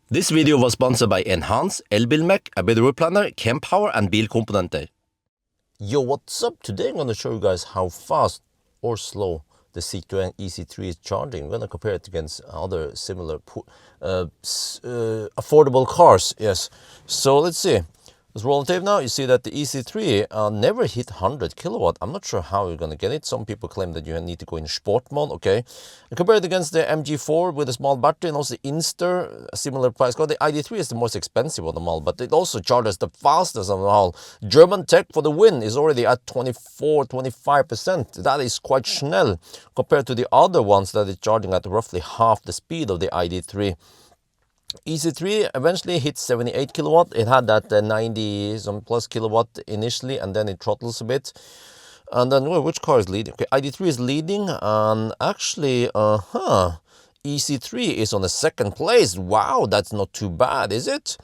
This video was sponsored by Enhance, Elbilmek, ABRP Planner, Kempower and Bilkomponenter. Yo, what's up? Today I'm going to show you guys how fast or slow the Citroen e-C3 is charging. I'm going to compare it against other similar affordable cars. Yes. So let's see. Let's roll the tape now. You see that the e-C3 never hit 100 kilowatt. I'm not sure how you're going to get it. Some people claim that you need to go in sport mode. Okay. And compare it against the MG4 with a small battery and also the Inster, a similar price car. The ID3 is the most expensive of them all, but it also charges the fastest of them all. German tech for the win is already at 24-25%. That is quite snell compared to the other ones that is charging at roughly half the speed of the ID3. e-C3 eventually hit 78 kilowatt. It had that 90 some plus kilowatt initially, and then it throttles a bit. And then, well, which car is leading? Okay, ID3 is leading, and actually, e-C3 is on the second place. Wow, that's not too bad, is it?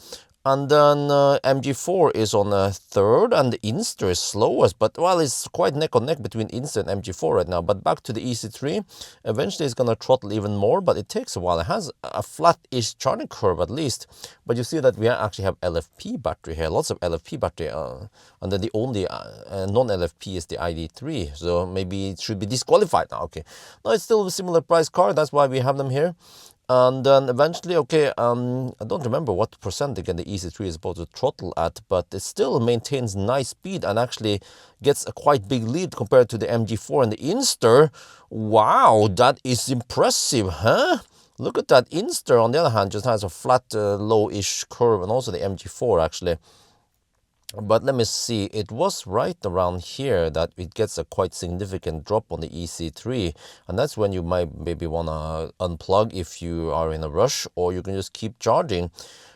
And then MG4 is on a third, and the Inster is slowest. But, well, it's quite neck and neck between Inster and MG4 right now. But back to the e-C3. Eventually, it's going to throttle even more, but it takes a while. It has a flat-ish charging curve, at least. But you see that we actually have LFP battery here. Lots of LFP battery. And then the only non-LFP is the ID3. So maybe it should be disqualified now. Okay. No, it's still a similar price car. That's why we have them here. And then eventually, okay, I don't remember what percent again the e-C3 is supposed to throttle at, but it still maintains nice speed and actually gets a quite big lead compared to the MG4 and the Inster. Wow, that is impressive, huh? Look at that. Inster, on the other hand, just has a flat, low-ish curve, and also the MG4 actually. But let me see, it was right around here that it gets a quite significant drop on the e-C3, and that's when you might maybe want to unplug if you are in a rush, or you can just keep charging.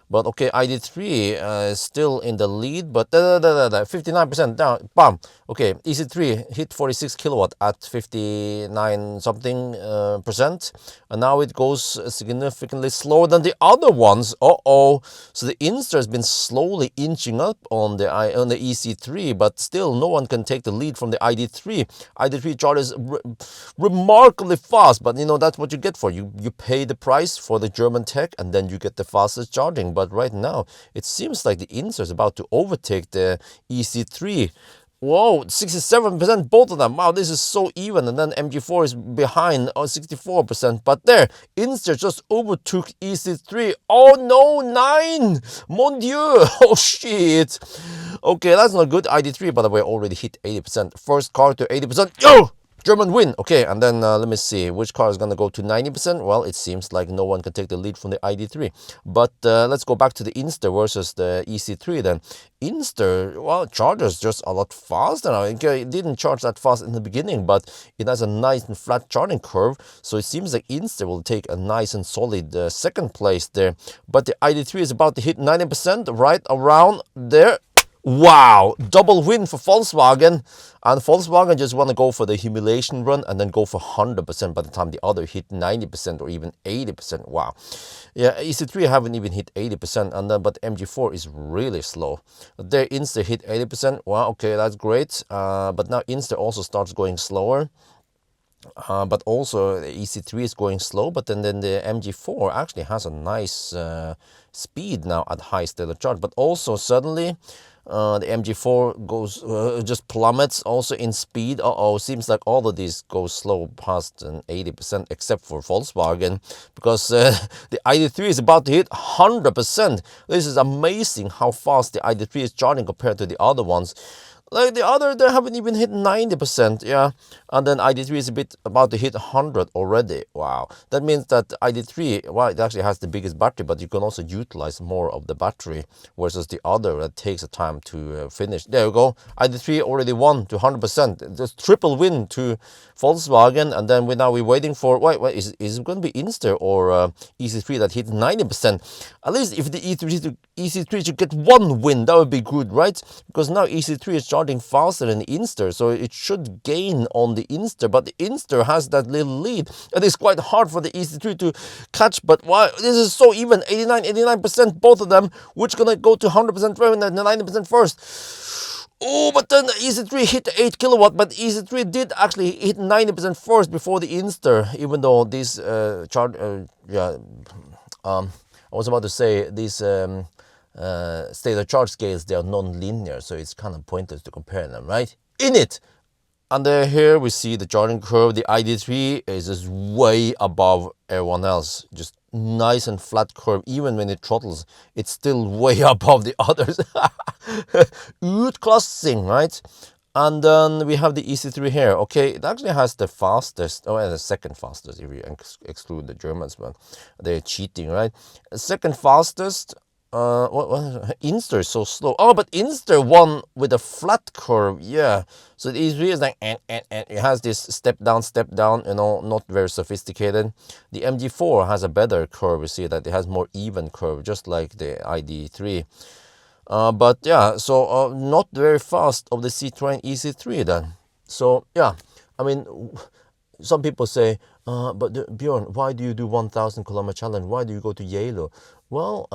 But okay, ID3 is still in the lead, but 59% down, bam. Okay, e-C3 hit 46 kilowatt at 59 something percent, and now it goes significantly slower than the other ones. So the Inster has been slowly inching up on the e-C3, but still no one can take the lead from the ID3. ID3 charges remarkably fast, but you know that's what you get for you pay the price for the German tech, and then you get the fastest charging. But right now, it seems like the Inster is about to overtake the e-C3. Whoa, 67%, both of them. Wow, this is so even. And then MG4 is behind on 64%. But there, Inster just overtook e-C3. Oh no, 9! Mon Dieu! Oh shit! Okay, that's not good. ID3, by the way, already hit 80%. First car to 80%. Yo! German win. Okay, and then let me see which car is going to go to 90%. Well, it seems like no one can take the lead from the ID3. But let's go back to the Inster versus the e-C3 then. Inster, well, charges just a lot faster now. It didn't charge that fast in the beginning, but it has a nice and flat charging curve. So it seems like Inster will take a nice and solid second place there. But the ID3 is about to hit 90% right around there. Wow, double win for Volkswagen, and Volkswagen just want to go for the humiliation run and then go for 100% by the time the other hit 90% or even 80%. Wow. Yeah, e-C3 haven't even hit 80%, and then but MG4 is really slow. There, Inster hit 80%. Wow, okay, that's great. But now Inster also starts going slower. But also the e-C3 is going slow, but then the MG4 actually has a nice speed now at high stellar charge. But also suddenly the MG4 goes just plummets also in speed. Seems like all of these go slow past an 80% except for Volkswagen, because the ID3 is about to hit 100%. This is amazing how fast the ID3 is charging compared to the other ones. Like the other, they haven't even hit 90%, yeah. And then ID3 is about to hit 100 already. Wow. That means that ID3, well, it actually has the biggest battery, but you can also utilize more of the battery, versus the other that takes a time to finish. There you go. ID3 already won to 100%. Just triple win to Volkswagen, and then we're waiting for, is it going to be Inster or e-C3 that hit 90%? At least if the e-C3 should get one win, that would be good, right? Because now e-C3 is charging faster than the Inster, so it should gain on the Inster, but the Inster has that little lead. It is quite hard for the e-C3 to catch, but why? This is so even, 89%, both of them. Which gonna go to 100% and 90% first? Oh, but then the e-C3 hit 8 kilowatt, but e-C3 did actually hit 90% first before the Inster, even though this I was about to say these state of charge scales, they are non-linear, so it's kind of pointless to compare them, right? In it! And here we see the charging curve. The ID3 is just way above everyone else. Just nice and flat curve. Even when it throttles, it's still way above the others. Utklassing, right? And then we have the e-C3 here. Okay, it actually has the fastest, the second fastest if you exclude the Germans, but they're cheating, right? Second fastest. What Inster is so slow. Oh, but Inster won with a flat curve. Yeah, so the E3 is like and it has this step down, you know, not very sophisticated. The MG4 has a better curve. You see that it has more even curve, just like the ID3. But yeah, so not very fast of the Citroen e-C3 then. So yeah, I mean, some people say, but Bjørn, why do you do 1,000-kilometer challenge? Why do you go to Yale? Well,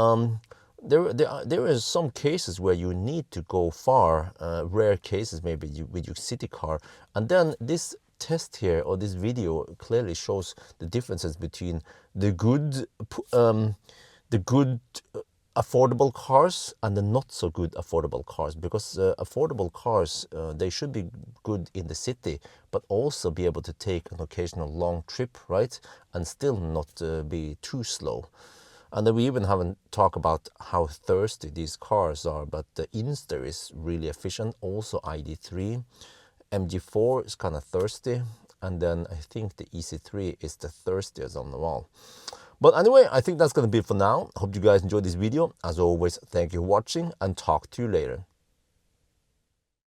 there is some cases where you need to go far, rare cases maybe with your city car, and then this test here or this video clearly shows the differences between the good affordable cars and the not so good affordable cars, because affordable cars, they should be good in the city but also be able to take an occasional long trip, right, and still not be too slow. And then we even haven't talked about how thirsty these cars are, but the Inster is really efficient. Also ID3, MG4 is kind of thirsty, and then I think the e-C3 is the thirstiest on the wall. But anyway, I think that's going to be it for now. Hope you guys enjoyed this video. As always, thank you for watching and talk to you later.